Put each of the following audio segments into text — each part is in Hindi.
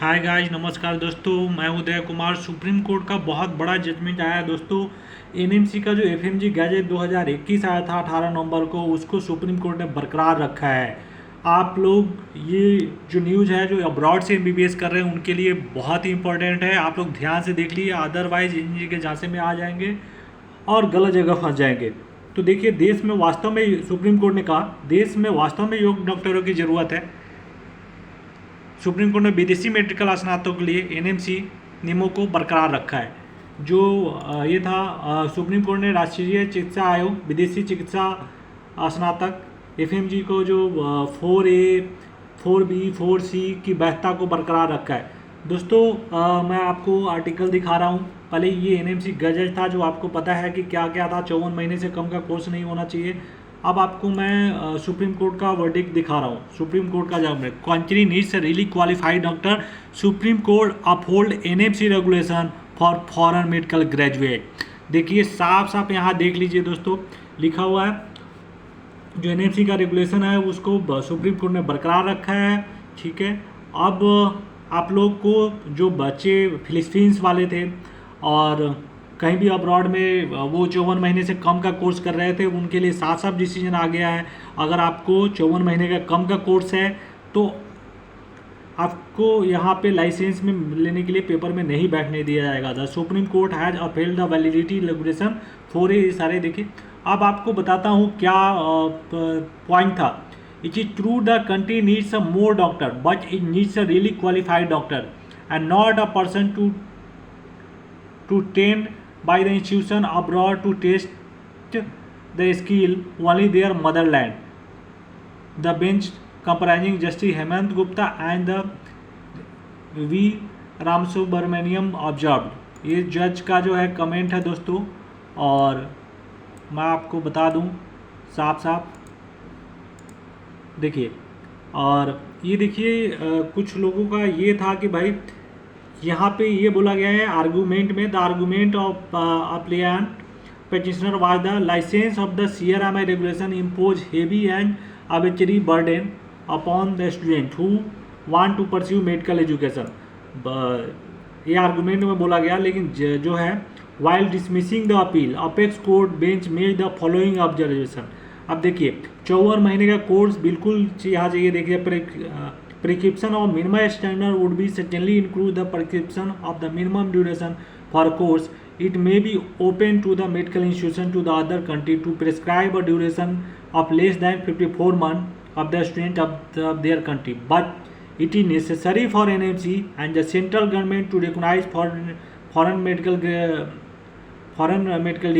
हाय गाइस, नमस्कार दोस्तों। मैं उदय कुमार। सुप्रीम कोर्ट का बहुत बड़ा जजमेंट आया है दोस्तों। एनएमसी का जो एफएमजी गैजेट 2021 आया था 18 नवंबर को, उसको सुप्रीम कोर्ट ने बरकरार रखा है। आप लोग ये जो न्यूज़ है, जो अब्रॉड से एमबीबीएस कर रहे हैं, उनके लिए बहुत ही इंपॉर्टेंट है। आप लोग ध्यान से देख लीजिए, अदरवाइज इंजीनियर के झांसे में आ जाएंगे और गलत जगह फंस जाएंगे। तो देखिए, देश में वास्तव में सुप्रीम कोर्ट ने कहा, देश में वास्तव में योग्य डॉक्टरों की ज़रूरत है। सुप्रीम कोर्ट ने विदेशी मेडिकल स्नातकों के लिए एनएमसी नियमों को बरकरार रखा है। जो ये था, सुप्रीम कोर्ट ने राष्ट्रीय चिकित्सा आयोग विदेशी चिकित्सा स्नातक एफएमजी को जो 4A 4B 4C की वैधता को बरकरार रखा है। दोस्तों, मैं आपको आर्टिकल दिखा रहा हूँ। पहले ये एनएमसी गजट था, जो आपको पता है कि क्या क्या था। 54 महीने से कम का कोर्स नहीं होना चाहिए। अब आपको मैं सुप्रीम कोर्ट का वर्डिक्ट दिखा रहा हूँ। सुप्रीम कोर्ट का जवाब है, country needs a really qualified doctor. Supreme court uphold NMC regulation for foreign medical graduate. देखिए, साफ साफ यहाँ देख लीजिए दोस्तों, लिखा हुआ है जो एनएमसी का रेगुलेशन है उसको सुप्रीम कोर्ट ने बरकरार रखा है। ठीक है। अब आप लोग को जो बच्चे फिलिस्तीन्स वाले थे और कहीं भी अब्रॉड में वो 54 महीने से कम का कोर्स कर रहे थे, उनके लिए साफ साफ डिसीजन आ गया है। अगर आपको 54 महीने का कम का कोर्स है तो आपको यहाँ पे लाइसेंस में लेने के लिए पेपर में नहीं बैठने दिया जाएगा। The supreme court has upheld the validity regulation 4A सारे। देखिए, अब आपको बताता हूँ क्या पॉइंट था। It is true the country needs a more doctor, but it needs a really qualified doctor and not a person to train by the institution abroad to test the skill only their motherland. The bench comprising Justice Hemant Gupta and the V. Ramasubramanian observed। ये जज का जो है कमेंट है दोस्तों, और मैं आपको बता दूं साफ साफ। देखिए, और ये देखिए, कुछ लोगों का ये था कि भाई यहाँ पे ये बोला गया है आर्गूमेंट में, the argument of applicant petitioner was the license of the CRMI regulation impose heavy and arbitrary burden upon the student who want to pursue medical education। ये आर्गूमेंट में बोला गया, लेकिन जो है while dismissing the appeal, apex court bench made the following observation। अब देखिए, 54 महीने का कोर्स बिल्कुल यहाँ चाहिए। देखिए, prescription of minimum standard would be certainly include the prescription of the minimum duration for a course. It may be open to the medical institution to the other country to prescribe a duration of less than 54 months of the student of their country, but it is necessary for NMC and the central government to recognize foreign medical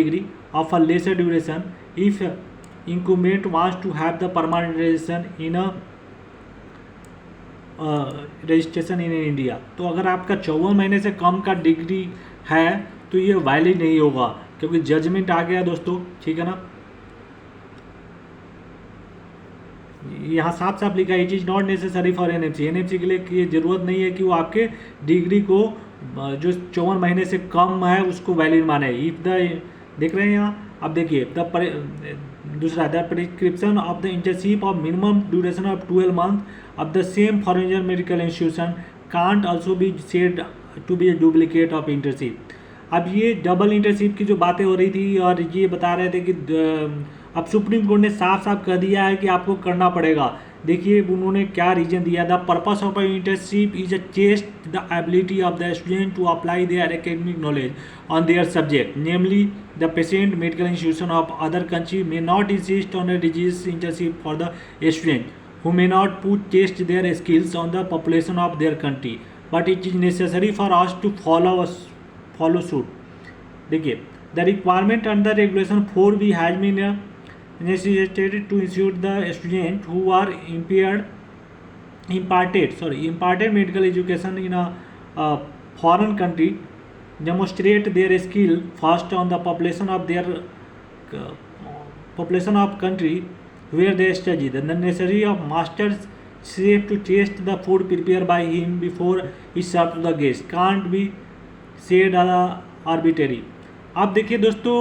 degree of a lesser duration if incumbent wants to have the permanent registration in a registration in India. तो अगर आपका 54 महीने से कम का डिग्री है तो ये वैलिड नहीं होगा, क्योंकि जजमेंट आ गया दोस्तों। ठीक है ना, यहाँ साफ साफ लिखा है, it is not necessary for NMC. NMC के लिए ये जरूरत नहीं है कि वो आपके डिग्री को जो 54 महीने से कम है उसको वैलिड माने। इफ द, देख रहे हैं यहाँ, अब देखिए, दूसरा, the prescription of the internship of minimum duration of 12 month of the same foreign medical institution can't also be said to be a duplicate of internship. अब ये डबल इंटर्नशिप की जो बातें हो रही थी, और ये बता रहे थे कि अब सुप्रीम कोर्ट ने साफ साफ कह दिया है कि आपको करना पड़ेगा। देखिए, उन्होंने क्या रीजन दिया, the purpose of internship is a test the ability of the student to apply their academic knowledge on their subject, namely the patient medical institution of other country may not insist on a religious internship for the student who may not put test their skills on the population of their country, but it is necessary for us to follow suit। देखिए, the requirement under regulation 4B has been necessitated to ensure the students who are imparted medical education in a foreign country demonstrate their skill first on the population of country where they study. The necessary of master's chef to taste the food prepared by him before he serves to the guest can't be said arbitrary। अब देखिए दोस्तों,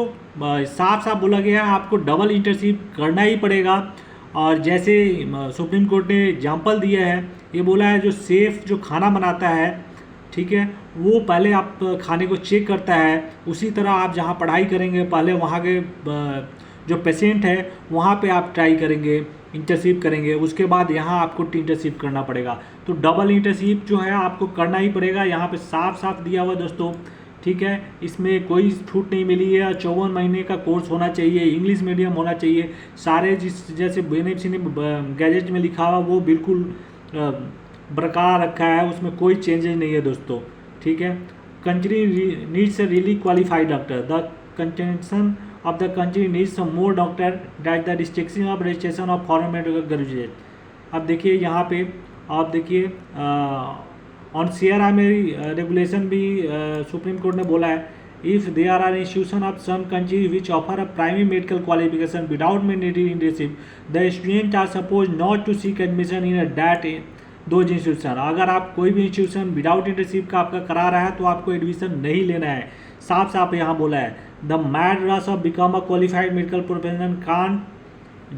साफ साफ बोला गया है आपको डबल इंटर्नशिप करना ही पड़ेगा। और जैसे सुप्रीम कोर्ट ने एग्जाम्पल दिया है ये बोला है जो सेफ जो खाना बनाता है, ठीक है, वो पहले आप खाने को चेक करता है। उसी तरह आप जहाँ पढ़ाई करेंगे पहले वहाँ के जो पेशेंट है वहाँ पे आप ट्राई करेंगे, इंटर्नशिप करेंगे, उसके बाद यहाँ आपको इंटर्नशिप करना पड़ेगा। तो डबल इंटर्नशिप जो है आपको करना ही पड़ेगा। यहाँ पे साफ साफ दिया हुआ दोस्तों, ठीक है, इसमें कोई छूट नहीं मिली है। 54 महीने का कोर्स होना चाहिए, इंग्लिश मीडियम होना चाहिए, सारे जिस जैसे एनएमसी ने गैजेट में लिखा हुआ वो बिल्कुल बरकरार रखा है, उसमें कोई चेंजेज नहीं है दोस्तों, ठीक है। Country needs a really qualified doctor. The contention of the country needs some more doctor that the restriction of registration of foreign medical graduate. अब देखिए यहाँ पे आप देखिए ऑन CRI में रेगुलेशन भी सुप्रीम कोर्ट ने बोला है, if there are institution of some country which offer a primary medical qualification without mandatory internship the student are suppose not to seek admission in that those institution. अगर आप कोई भी इंस्टीट्यूशन विदाउट इंटर्नशिप का आपका करा रहा है तो आपको एडमिशन नहीं लेना है। साफ साफ यहाँ बोला है, the mad rush of become a qualified medical professional can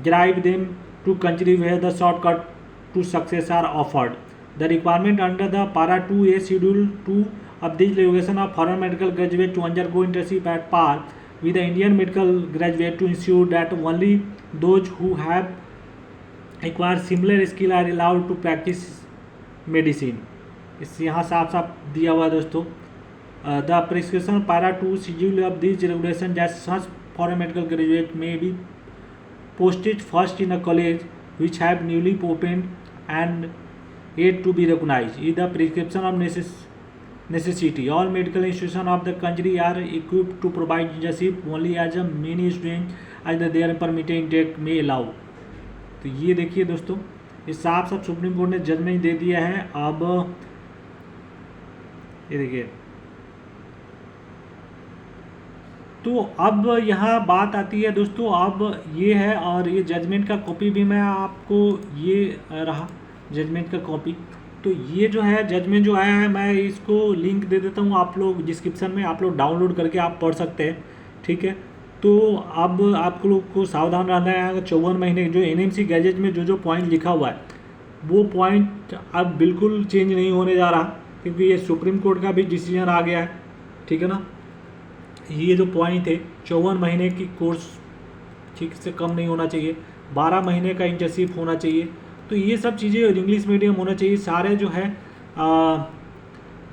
drive them to country where the shortcut to success are offered. The requirement under the Para 2A Schedule 2 of this regulation of foreign medical graduate to undergo internship at par with the Indian medical graduate to ensure that only those who have acquired similar skill are allowed to practice medicine. इस यहाँ साफ साफ दिया हुआ है दोस्तों। The prescription Para 2 Schedule of this regulation that such foreign medical graduate may be posted first in a college which have newly opened and yet to be recognized is the prescription of necessity. All medical institutions of the country are equipped to provide internship only as a many students as their permitted intake may allow. तो ये देखिए दोस्तों, ये साफ साफ सुप्रीम कोर्ट ने जजमेंट दे दिया है। अब ये देखिए, तो अब यहाँ बात आती है दोस्तों, अब ये है, और ये जजमेंट का कॉपी भी मैं आपको, ये रहा जजमेंट का कॉपी। तो ये जो है जजमेंट जो आया है, मैं इसको लिंक दे देता हूँ, आप लोग डिस्क्रिप्शन में आप लोग डाउनलोड करके आप पढ़ सकते हैं, ठीक है। तो अब आप लोग को सावधान रहना है। अगर 54 महीने जो एनएमसी गैजेट में जो जो पॉइंट लिखा हुआ है वो पॉइंट अब बिल्कुल चेंज नहीं होने जा रहा, क्योंकि ये सुप्रीम कोर्ट का भी डिसीजन आ गया है, ठीक है ना। ये जो पॉइंट है 54 महीने की कोर्स ठीक से कम नहीं होना चाहिए, 12 महीने का इंटर्नशिप होना चाहिए। तो ये सब चीज़ें और इंग्लिश मीडियम होना चाहिए, सारे जो है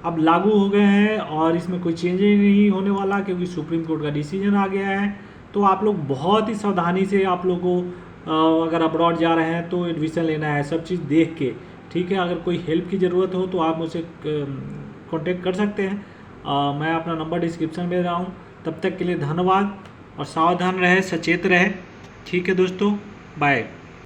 अब लागू हो गए हैं और इसमें कोई चेंज नहीं होने वाला, क्योंकि सुप्रीम कोर्ट का डिसीजन आ गया है। तो आप लोग बहुत ही सावधानी से आप लोगों को अगर अब्रॉड जा रहे हैं तो एडमिशन लेना है, सब चीज़ देख के, ठीक है। अगर कोई हेल्प की ज़रूरत हो तो आप मुझसे कांटेक्ट कर सकते हैं, मैं अपना नंबर डिस्क्रिप्शन में दे रहा हूँ। तब तक के लिए धन्यवाद और सावधान रहे, सचेत रहे, ठीक है दोस्तों, बाय।